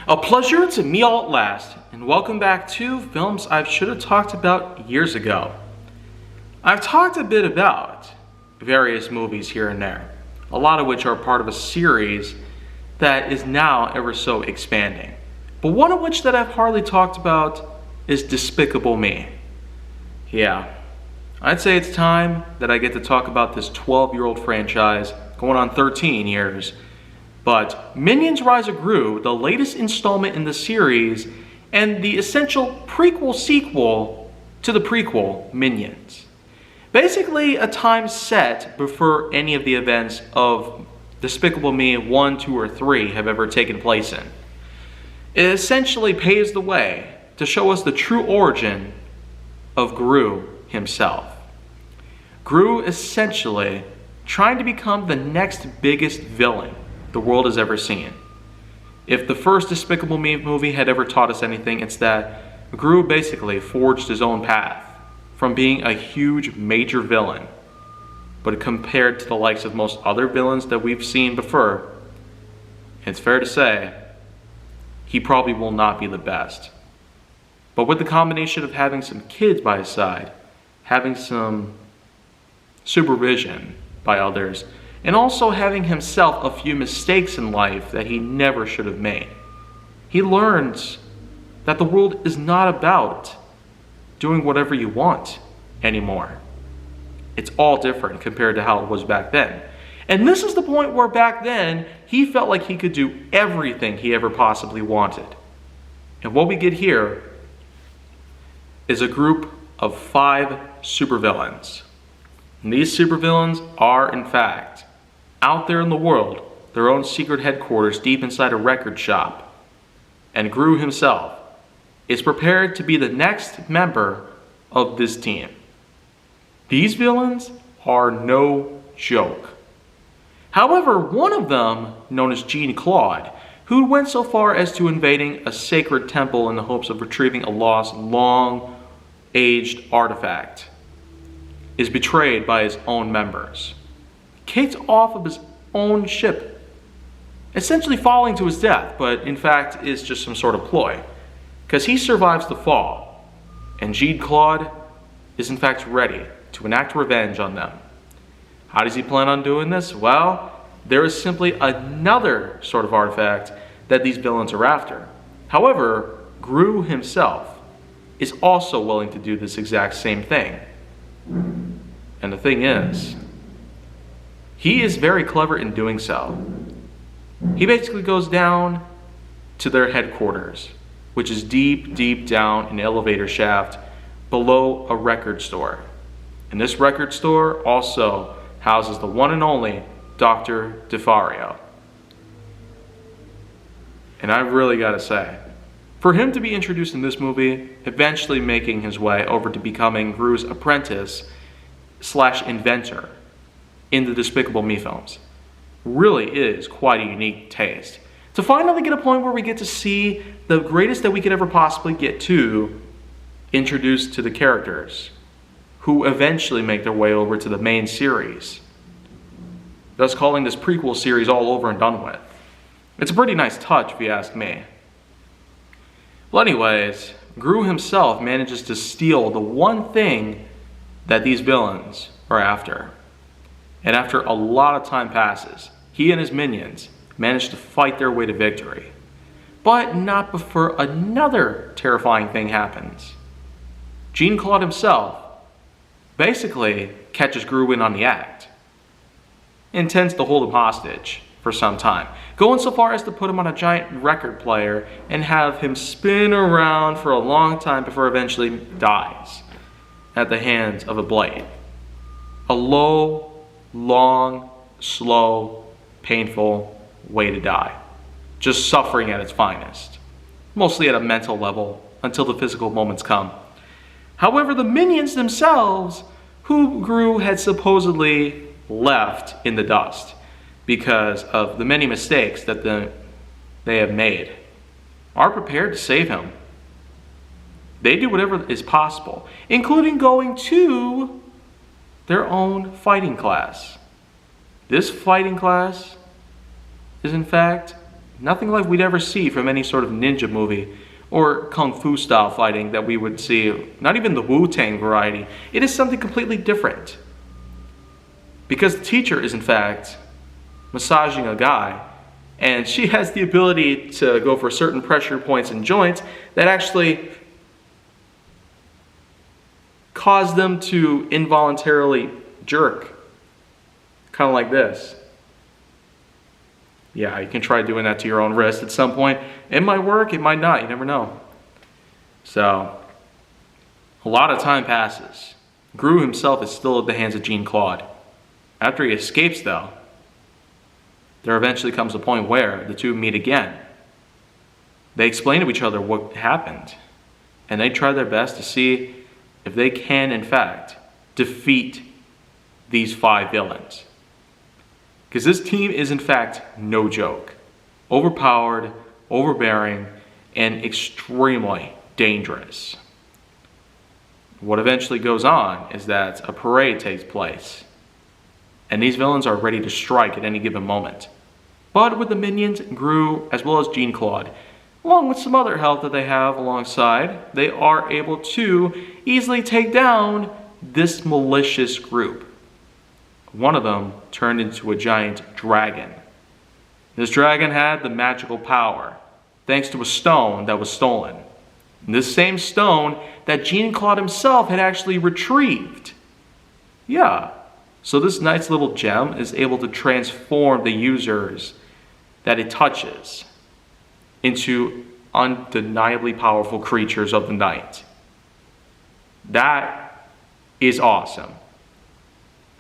A pleasure to meet all at last, and welcome back to films I should have talked about years ago. I've talked a bit about various movies here and there, a lot of which are part of a series that is now ever so expanding. But one of which that I've hardly talked about is Despicable Me. Yeah, I'd say it's time that I get to talk about this 12-year-old franchise going on 13 years. But Minions Rise of Gru, the latest installment in the series, and the essential prequel sequel to the prequel, Minions. Basically a time set before any of the events of Despicable Me 1, 2, or 3 have ever taken place in. It essentially paves the way to show us the true origin of Gru himself. Gru essentially trying to become the next biggest villain the world has ever seen. If the first Despicable Me movie had ever taught us anything, it's that Gru basically forged his own path from being a huge major villain. But compared to the likes of most other villains that we've seen before, it's fair to say he probably will not be the best. But with the combination of having some kids by his side, having some supervision by others, and also having himself a few mistakes in life that he never should have made, he learns that the world is not about doing whatever you want anymore. It's all different compared to how it was back then. And this is the point where back then, he felt like he could do everything he ever possibly wanted. And what we get here is a group of 5 supervillains. And these supervillains are, in fact, out there in the world, their own secret headquarters deep inside a record shop. And Gru himself is prepared to be the next member of this team. These villains are no joke. However, one of them, known as Jean-Claude, who went so far as to invading a sacred temple in the hopes of retrieving a lost, long-aged artifact, is betrayed by his own members, kicked off of his own ship, essentially falling to his death, but in fact is just some sort of ploy, because he survives the fall, and Jean-Claude is in fact ready to enact revenge on them. How does he plan on doing this? Well, there is simply another sort of artifact that these villains are after. However, Gru himself is also willing to do this exact same thing. And the thing is, he is very clever in doing so. He basically goes down to their headquarters, which is deep, deep down an elevator shaft below a record store. And this record store also houses the one and only Dr. DeFario. And I've really got to say, for him to be introduced in this movie, eventually making his way over to becoming Gru's apprentice / inventor in the Despicable Me films, really is quite a unique taste. To finally get a point where we get to see the greatest that we could ever possibly get to introduced to the characters, who eventually make their way over to the main series, thus calling this prequel series all over and done with. It's a pretty nice touch, if you ask me. Well, anyways, Gru himself manages to steal the one thing that these villains are after. And after a lot of time passes, he and his minions manage to fight their way to victory. But not before another terrifying thing happens. Jean-Claude himself basically catches Gru in on the act, intends to hold him hostage for some time, going so far as to put him on a giant record player and have him spin around for a long time before eventually dies at the hands of a blade. A low, long, slow, painful way to die. Just suffering at its finest, mostly at a mental level until the physical moments come. However, the minions themselves, who Gru had supposedly left in the dust because of the many mistakes that they have made, are prepared to save him. They do whatever is possible, including going to their own fighting class. This fighting class is in fact Nothing like we'd ever see from any sort of ninja movie or kung fu style fighting that we would see, not even the Wu-Tang variety. It is something completely different. Because the teacher is in fact massaging a guy, and she has the ability to go for certain pressure points and joints that actually cause them to involuntarily jerk. Kind of like this. Yeah, you can try doing that to your own wrist at some point. It might work, it might not, you never know. So, a lot of time passes. Gru himself is still at the hands of Jean-Claude. After he escapes, though, there eventually comes a point where the two meet again. They explain to each other what happened, and they try their best to see if they can, in fact, defeat these 5 villains. Because this team is, in fact, no joke. Overpowered, overbearing, and extremely dangerous. What eventually goes on is that a parade takes place, and these villains are ready to strike at any given moment. But with the minions, Gru, as well as Jean-Claude, along with some other help that they have alongside, they are able to easily take down this malicious group. One of them turned into a giant dragon. This dragon had the magical power, thanks to a stone that was stolen. And this same stone that Jean-Claude himself had actually retrieved. Yeah, so this nice little gem is able to transform the users that it touches into undeniably powerful creatures of the night. That is awesome.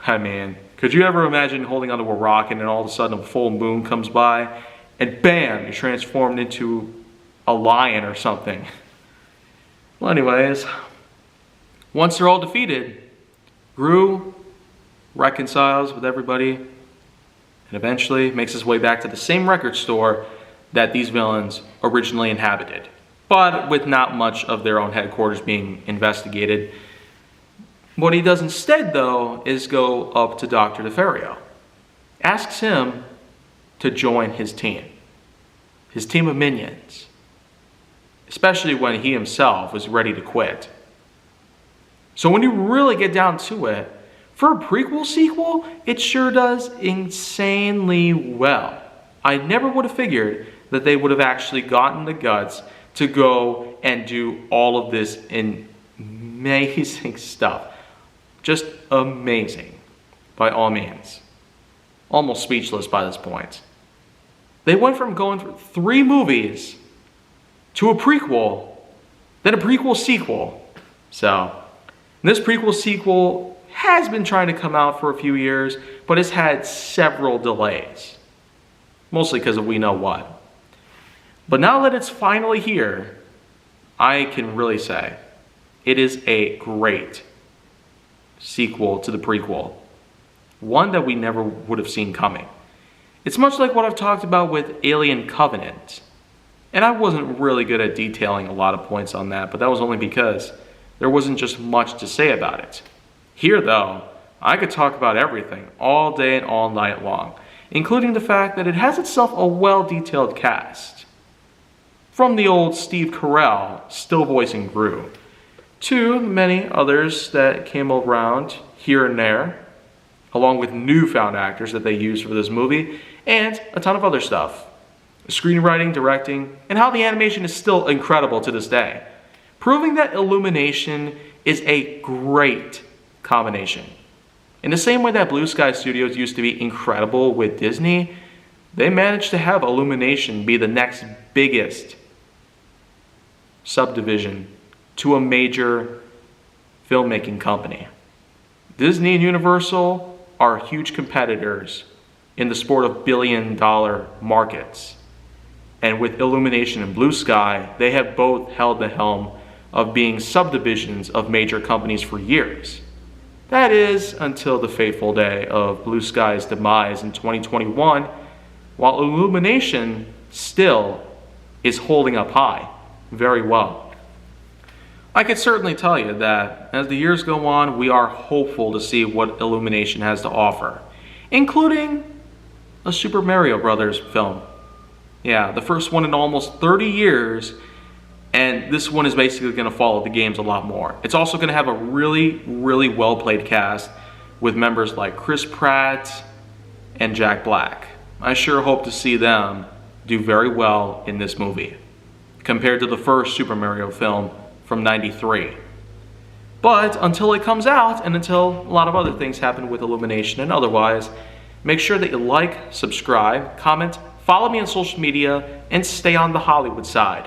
I mean, could you ever imagine holding onto a rock and then all of a sudden a full moon comes by and bam, you're transformed into a lion or something? Well, anyways, once they're all defeated, Gru reconciles with everybody and eventually makes his way back to the same record store that these villains originally inhabited, but with not much of their own headquarters being investigated. What he does instead, though, is go up to Dr. Nefario, asks him to join his team of minions, especially when he himself was ready to quit. So when you really get down to it, for a prequel sequel, it sure does insanely well. I never would have figured that they would have actually gotten the guts to go and do all of this amazing stuff. Just amazing, by all means. Almost speechless by this point. They went from going through 3 movies to a prequel, then a prequel sequel. So, this prequel sequel has been trying to come out for a few years, but it's had several delays. Mostly because of we know what. But now that it's finally here, I can really say it is a great sequel to the prequel. One that we never would have seen coming. It's much like what I've talked about with Alien Covenant. And I wasn't really good at detailing a lot of points on that, but that was only because there wasn't just much to say about it. Here, though, I could talk about everything all day and all night long, including the fact that it has itself a well-detailed cast. From the old Steve Carell, still voicing Gru, to many others that came around here and there, along with newfound actors that they used for this movie, and a ton of other stuff. Screenwriting, directing, and how the animation is still incredible to this day, proving that Illumination is a great combination. In the same way that Blue Sky Studios used to be incredible with Disney, they managed to have Illumination be the next biggest subdivision to a major filmmaking company. Disney and Universal are huge competitors in the sport of billion-dollar markets. And with Illumination and Blue Sky, they have both held the helm of being subdivisions of major companies for years. That is, until the fateful day of Blue Sky's demise in 2021, while Illumination still is holding up high very well. I could certainly tell you that as the years go on, we are hopeful to see what Illumination has to offer, including a Super Mario Brothers film. Yeah, the first one in almost 30 years, and this one is basically going to follow the games a lot more. It's also going to have a really, really well-played cast with members like Chris Pratt and Jack Black. I sure hope to see them do very well in this movie, compared to the first Super Mario film from '93. But until it comes out, and until a lot of other things happen with Illumination and otherwise, make sure that you like, subscribe, comment, follow me on social media, and stay on the Hollywood side.